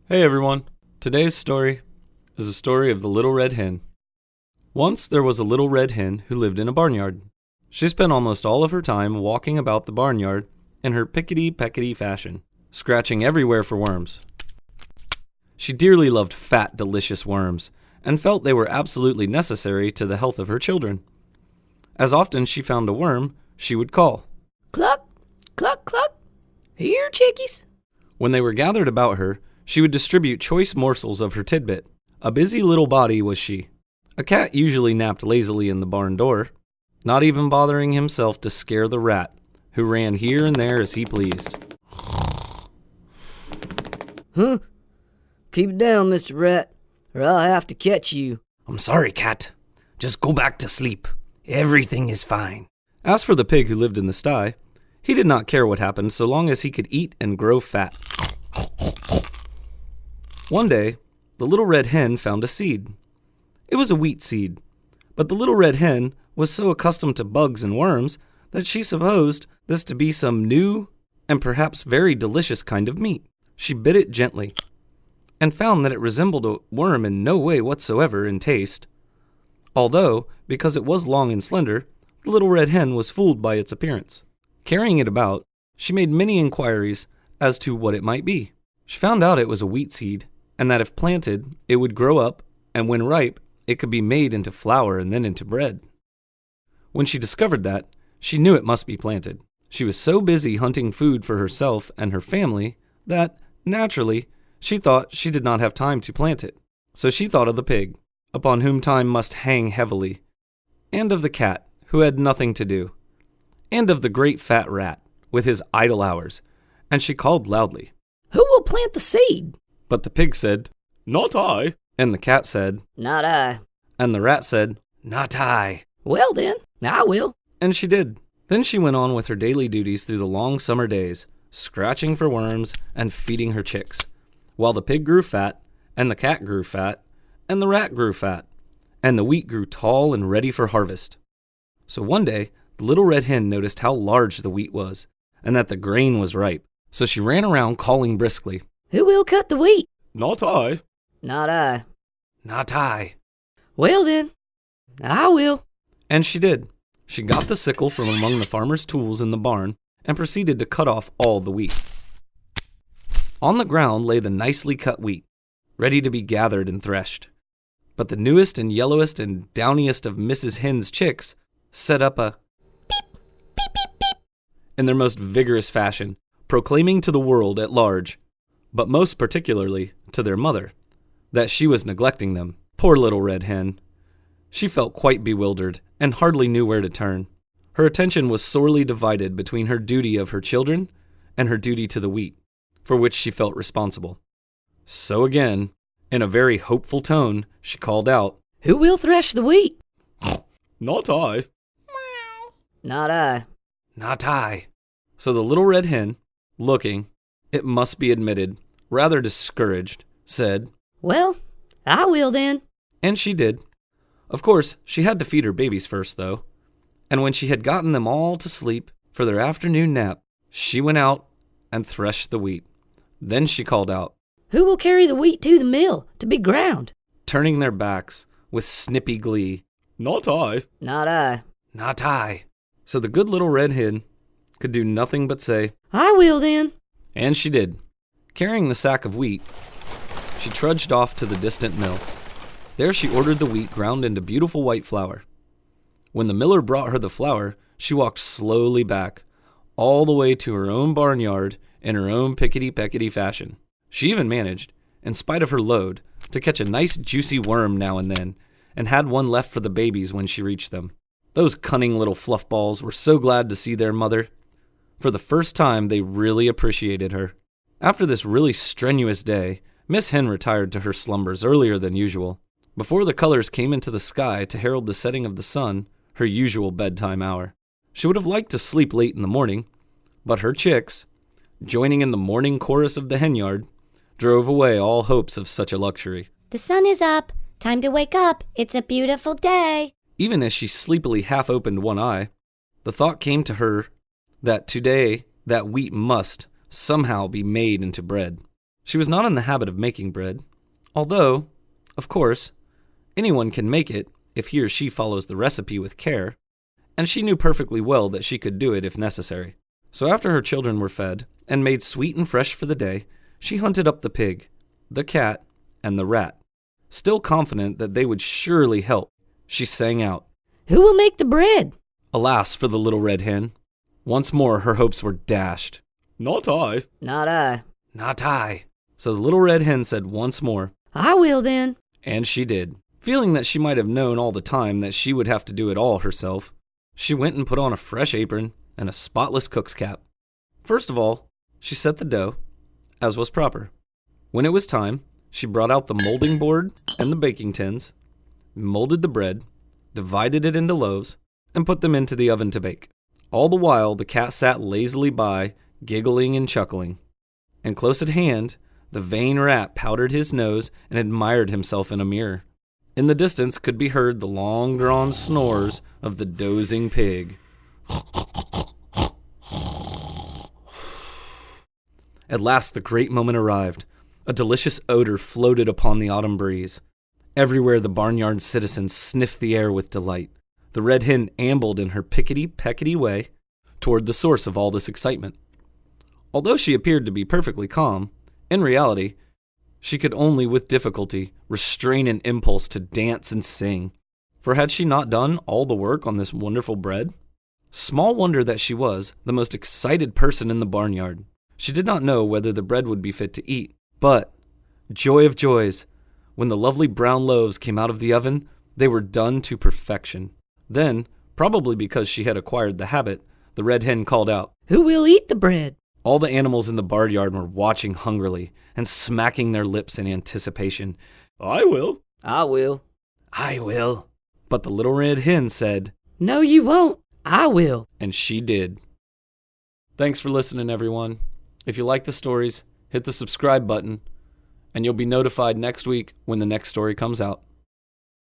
Hey everyone! Today's story is a story of the Little Red Hen. Once there was a little red hen who lived in a barnyard. She spent almost all of her time walking about the barnyard in her pickety-peckety fashion, scratching everywhere for worms. She dearly loved fat, delicious worms, and felt they were absolutely necessary to the health of her children. As often she found a worm, she would call, "Cluck, cluck, cluck. Here, chickies." When they were gathered about her, she would distribute choice morsels of her tidbit. A busy little body was she. A cat usually napped lazily in the barn door, not even bothering himself to scare the rat, who ran here and there as he pleased. Huh? Keep it down, Mr. Rat, or I'll have to catch you. "I'm sorry, cat. Just go back to sleep. Everything is fine." As for the pig who lived in the sty, he did not care what happened so long as he could eat and grow fat. One day, the little red hen found a seed. It was a wheat seed, but the little red hen was so accustomed to bugs and worms that she supposed this to be some new and perhaps very delicious kind of meat. She bit it gently and found that it resembled a worm in no way whatsoever in taste. Although, because it was long and slender, the little red hen was fooled by its appearance. Carrying it about, she made many inquiries as to what it might be. She found out it was a wheat seed, and that if planted, it would grow up, and when ripe, it could be made into flour and then into bread. When she discovered that, she knew it must be planted. She was so busy hunting food for herself and her family that, naturally, she thought she did not have time to plant it. So she thought of the pig, upon whom time must hang heavily, and of the cat, who had nothing to do, and of the great fat rat, with his idle hours, and she called loudly, "Who will plant the seed?" But the pig said, "Not I." And the cat said, "Not I." And the rat said, "Not I." "Well then, I will." And she did. Then she went on with her daily duties through the long summer days, scratching for worms and feeding her chicks, while the pig grew fat, and the cat grew fat, and the rat grew fat, and the wheat grew tall and ready for harvest. So one day, the little red hen noticed how large the wheat was, and that the grain was ripe. So she ran around calling briskly, "Who will cut the wheat?" "Not I." "Not I." "Not I." "Well then, I will." And she did. She got the sickle from among the farmer's tools in the barn and proceeded to cut off all the wheat. On the ground lay the nicely cut wheat, ready to be gathered and threshed. But the newest and yellowest and downiest of Mrs. Hen's chicks set up a beep, beep, beep, beep in their most vigorous fashion, proclaiming to the world at large, but most particularly to their mother, that she was neglecting them. Poor little red hen. She felt quite bewildered and hardly knew where to turn. Her attention was sorely divided between her duty of her children and her duty to the wheat, for which she felt responsible. So again, in a very hopeful tone, she called out, "Who will thresh the wheat?" "Not I." "Not I." "Not I." So the little red hen, looking, it must be admitted, rather discouraged, said, "Well, I will then." And she did. Of course, she had to feed her babies first, though. And when she had gotten them all to sleep for their afternoon nap, she went out and threshed the wheat. Then she called out, "Who will carry the wheat to the mill to be ground?" turning their backs with snippy glee, "Not I." "Not I." "Not I." So the good little red hen could do nothing but say, "I will then." And she did. Carrying the sack of wheat, she trudged off to the distant mill. There she ordered the wheat ground into beautiful white flour. When the miller brought her the flour, she walked slowly back, all the way to her own barnyard in her own pickety-peckety fashion. She even managed, in spite of her load, to catch a nice juicy worm now and then, and had one left for the babies when she reached them. Those cunning little fluff balls were so glad to see their mother. For the first time, they really appreciated her. After this really strenuous day, Miss Hen retired to her slumbers earlier than usual, before the colors came into the sky to herald the setting of the sun, her usual bedtime hour. She would have liked to sleep late in the morning, but her chicks, joining in the morning chorus of the henyard, drove away all hopes of such a luxury. "The sun is up. Time to wake up. It's a beautiful day." Even as she sleepily half opened one eye, the thought came to her that today that wheat must somehow be made into bread. She was not in the habit of making bread, although, of course, anyone can make it if he or she follows the recipe with care, and she knew perfectly well that she could do it if necessary. So after her children were fed and made sweet and fresh for the day, she hunted up the pig, the cat, and the rat. Still confident that they would surely help, she sang out, Who will make the bread? Alas for the little red hen. Once more her hopes were dashed. Not I. Not I. Not I. So the little red hen said once more, I will then. and she did. Feeling that she might have known all the time that she would have to do it all herself, she went and put on a fresh apron and a spotless cook's cap. First of all, she set the dough, as was proper. When it was time, she brought out the molding board and the baking tins, molded the bread, divided it into loaves, and put them into the oven to bake. All the while, the cat sat lazily by, giggling and chuckling. And close at hand, the vain rat powdered his nose and admired himself in a mirror. In the distance could be heard the long-drawn snores of the dozing pig. At last the great moment arrived. A delicious odor floated upon the autumn breeze. Everywhere the barnyard citizens sniffed the air with delight. The red hen ambled in her pickety-peckety way toward the source of all this excitement. Although she appeared to be perfectly calm, in reality, she could only with difficulty restrain an impulse to dance and sing. For had she not done all the work on this wonderful bread? Small wonder that she was the most excited person in the barnyard. She did not know whether the bread would be fit to eat, but, joy of joys, when the lovely brown loaves came out of the oven, they were done to perfection. Then, probably because she had acquired the habit, the red hen called out, Who will eat the bread? All the animals in the barnyard were watching hungrily and smacking their lips in anticipation. I will. I will. I will. But the little red hen said, No, you won't. I will. and she did. Thanks for listening, everyone. If you like the stories, hit the subscribe button, and you'll be notified next week when the next story comes out.